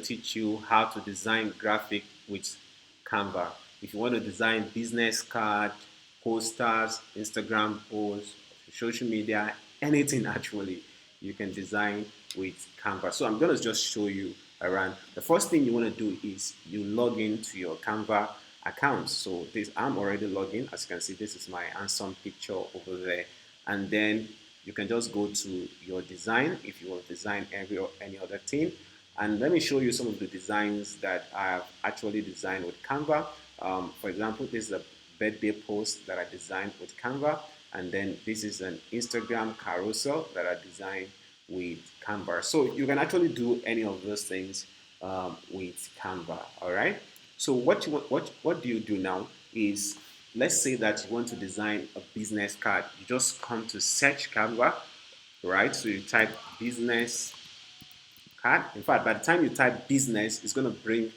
teach you how to design graphic with Canva. If you want to design business card, posters, Instagram posts, social media, anything actually, you can design with Canva. So I'm going to just show you around. The first thing you want to do is you log into your Canva account. So this, I'm already logged in. As you can see, this is my handsome picture over there. And then you can just go to your design if you want to design every or any other thing. And let me show you some of the designs that I've actually designed with Canva. For example, this is a birthday post that I designed with Canva. And then this is an Instagram carousel that I designed with Canva. So you can actually do any of those things with Canva. All right. So what do you do now is, let's say that you want to design a business card. You just come to search Canva, right? So you type business card. In fact, by the time you type business, it's going to bring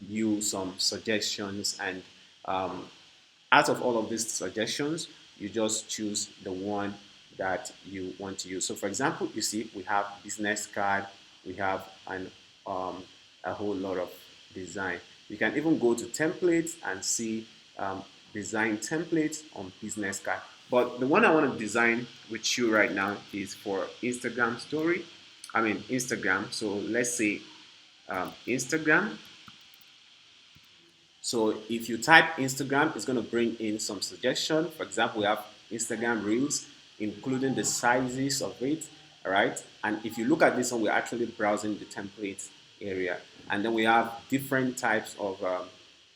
you some suggestions, and um, out of all of these suggestions, you just choose the one that you want to use. So for example, you see we have business card, we have um, a whole lot of design. You can even go to templates and see design templates on business card. But the one I want to design with you right now is for Instagram story. I mean Instagram. So let's say Instagram. So if you type Instagram, it's going to bring in some suggestion. For example, we have Instagram Reels, including the sizes of it. All right. And if you look at this one, we're actually browsing the templates area. And then we have different types of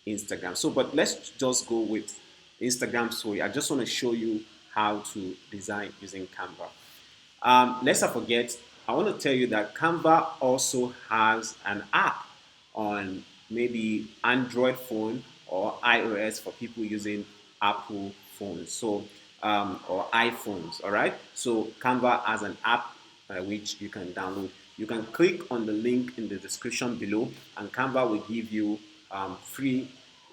Instagram. So, but let's just go with Instagram story. I just want to show you how to design using Canva. Lest I forget, I want to tell you that Canva also has an app on maybe Android phone or iOS for people using Apple phones, so or iPhones. All right. So Canva has an app which you can download. You can click on the link in the description below, and Canva will give you free.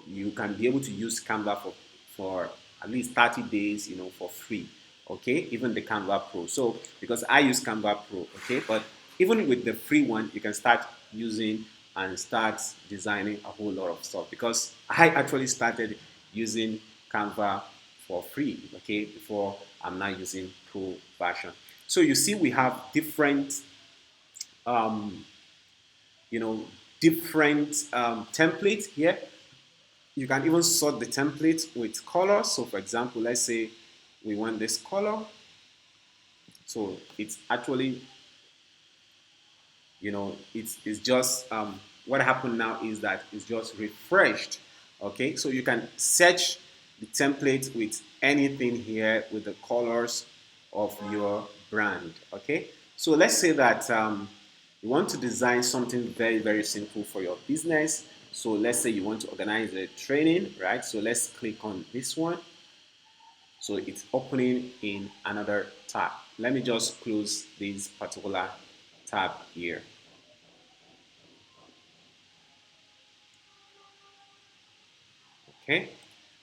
You can be able to use Canva for at least 30 days, for free. Okay, even the Canva Pro. So because I use Canva Pro, okay, but even with the free one, you can start using and start designing a whole lot of stuff, because I actually started using Canva for free, okay, before I'm now using Pro version. So you see we have different um, you know different templates here. You can even sort the template with color. So for example, let's say we want this color. So it's actually, it's just what happened now is that it's just refreshed. Okay, so you can search the template with anything here with the colors of your brand. Okay, so let's say that you want to design something very, very simple for your business. So let's say you want to organize a training, right? So let's click on this one. So it's opening in another tab. Let me just close this particular tab here. Okay,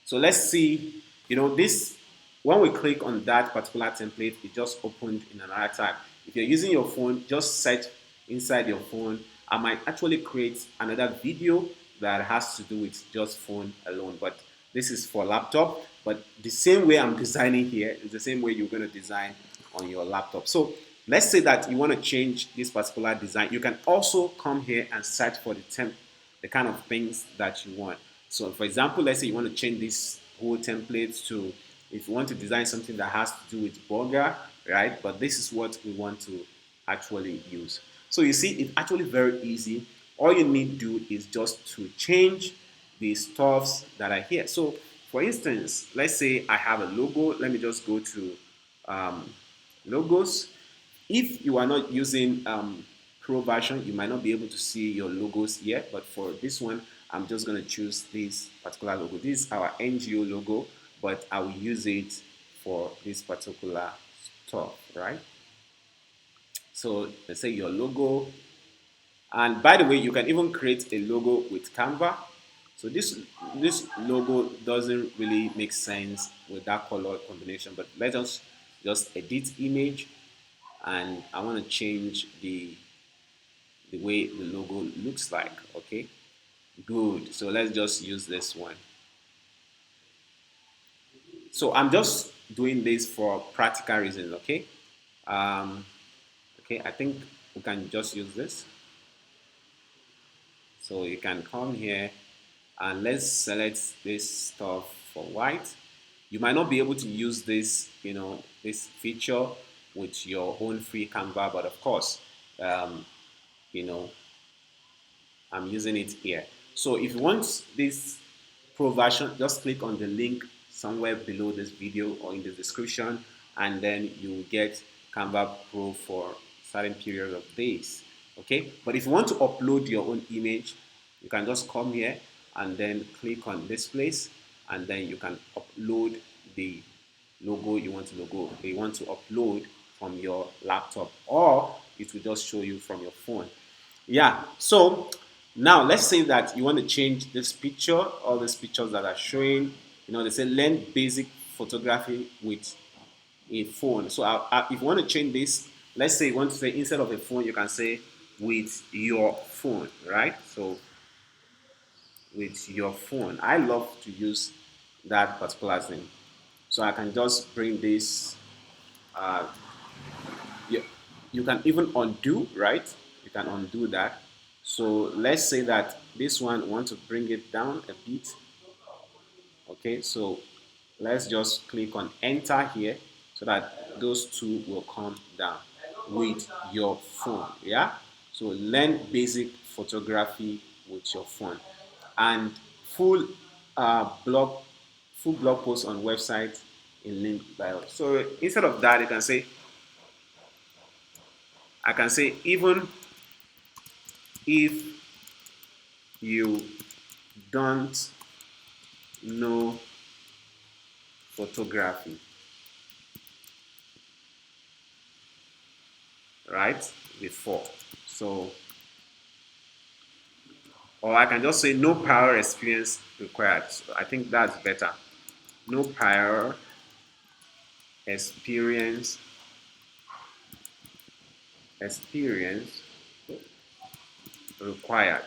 so let's see, this, when we click on that particular template, it just opened in another tab. If you're using your phone, just search inside your phone. I might actually create another video that has to do with just phone alone, but this is for laptop. But the same way I'm designing here is the same way you're going to design on your laptop. So let's say that you want to change this particular design. You can also come here and search for the kind of things that you want. So for example, let's say you want to change this whole template to, if you want to design something that has to do with burger, right? But this is what we want to actually use. So you see, it's actually very easy. All you need to do is just to change the stuffs that are here. So for instance, let's say I have a logo. Let me just go to um, logos. If you are not using Pro version, you might not be able to see your logos here. But for this one, I'm just going to choose this particular logo. This is our NGO logo, but I will use it for this particular stuff, right? So let's say your logo. And by the way, you can even create a logo with Canva. So this logo doesn't really make sense with that color combination, but let us just edit image, and I want to change the the way the logo looks like. Okay, good. So let's just use this one. So I'm just doing this for practical reasons. Okay. Um, okay, I think we can just use this. So you can come here and let's select this stuff for white. You might not be able to use this, this feature with your own free Canva, but of course, um, you know, I'm using it here. So if you want this pro version, just click on the link somewhere below this video or in the description, and then you will get Canva Pro for certain period of days. Okay, but if you want to upload your own image, you can just come here and then click on this place, and then you can upload the logo you want to upload from your laptop, or it will just show you from your phone. Yeah, so now let's say that you want to change this picture, all these pictures that are showing, they say learn basic photography with a phone. So if you want to change this, let's say you want to say instead of a phone, you can say with your phone, right? So with your phone. I love to use that particular thing. So I can just bring this, uh, you, you can even undo, right? You can undo that. So let's say that this one want to bring it down a bit. Okay, so let's just click on enter here so that those two will come down with your phone. Yeah, so learn basic photography with your phone, and full blog full blog post on website in link bio. So instead of that, you can say, I can say, even if you don't know photography, right, before. So, or I can just say no prior experience required. So I think that's better. No prior experience experience required.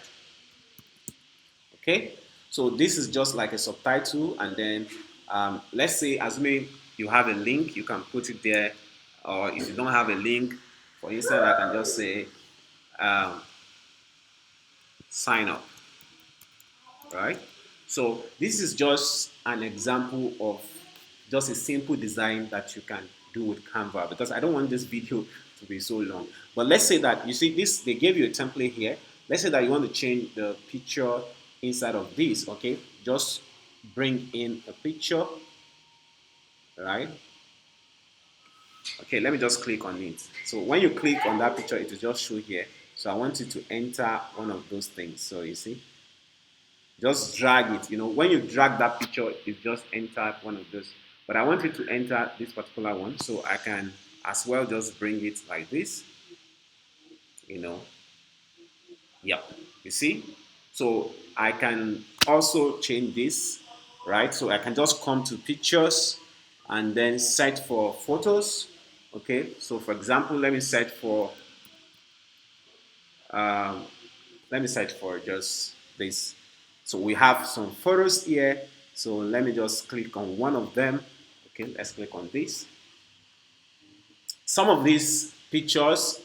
Okay, so this is just like a subtitle, and then let's say, assuming you have a link, you can put it there, or if you don't have a link, for instance, I can just say um, sign up, right? So this is just an example of just a simple design that you can do with Canva, because I don't want this video to be so long. But let's say that, you see this, they gave you a template here. Let's say that you want to change the picture inside of this. Okay, just bring in a picture, right? Okay, let me just click on it. So when you click on that picture, it will just show here. So I want you to enter one of those things. So you see, just drag it. When you drag that picture, it just entered one of those. But I want you to enter this particular one, so I can as well just bring it like this. you know yep, you see. So I can also change this, right? So I can just come to pictures and then search for photos. Okay, so for example, um, let me search for just this. So we have some photos here. So let me just click on one of them. Okay, let's click on this. Some of these pictures,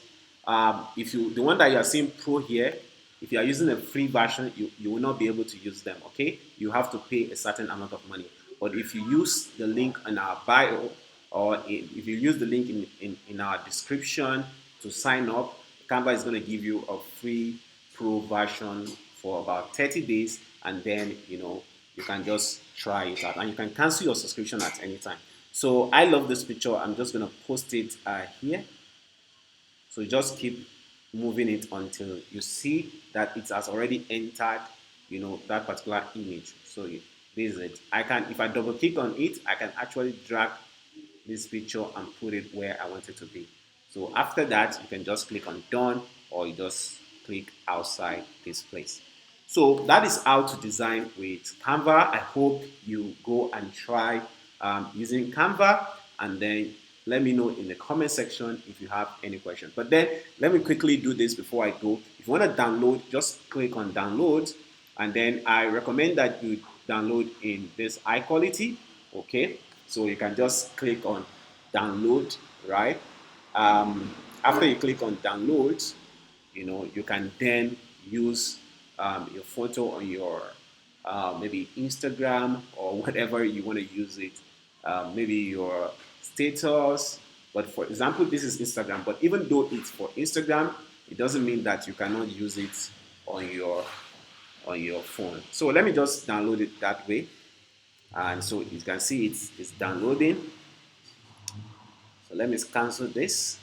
if you the one that you are seeing pro here, if you are using a free version, you will not be able to use them. Okay, you have to pay a certain amount of money. But if you use the link in our bio, or if you use the link in our description to sign up, Canva is going to give you a free pro version for about 30 days, and then you can just try it out, and you can cancel your subscription at any time. So I love this picture. I'm just going to post it here. So just keep moving it until you see that it has already entered, that particular image. So this is it. If I double click on it, I can actually drag this picture and put it where I want it to be. So after that, you can just click on done, or you just click outside this place. So that is how to design with Canva. I hope you go and try using Canva, and then let me know in the comment section if you have any questions. But then let me quickly do this before I go. If If you want to download, just click on download, and then I recommend that you download in this high quality. Okay, so you can just click on download, right? After you click on download, you can then use your photo on your maybe Instagram or whatever you want to use it, maybe your status. But for example, this is Instagram. But even though it's for Instagram, it doesn't mean that you cannot use it on your phone. So let me just download it that way. And so you can see it's downloading. So let me cancel this.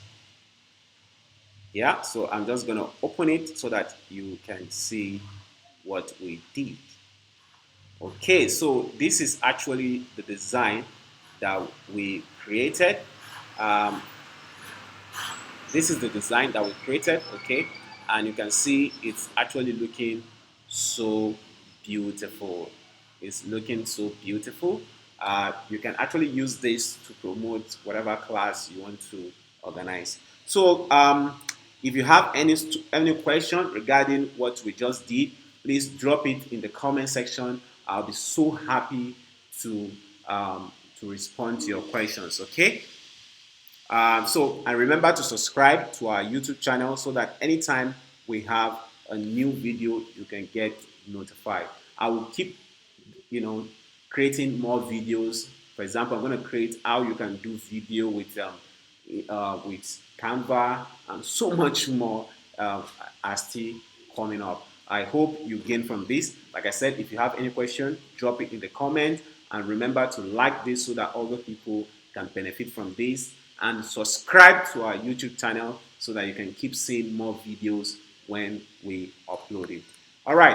Yeah, so I'm just gonna open it so that you can see what we did. Okay, so this is actually the design that we created. Um, this is the design that we created, okay, and you can see it's actually looking so beautiful. It's looking so beautiful. You can actually use this to promote whatever class you want to organize. So if you have any question regarding what we just did, please drop it in the comment section. I'll be so happy to respond to your questions. Okay. And remember to subscribe to our YouTube channel so that anytime we have a new video, you can get notified. I will keep, creating more videos. For example, I'm going to create how you can do video with Canva and so much more are still coming up. I hope you gain from this. Like I said, if you have any question, drop it in the comment, and remember to like this so that other people can benefit from this, and subscribe to our YouTube channel so that you can keep seeing more videos when we upload it. All right.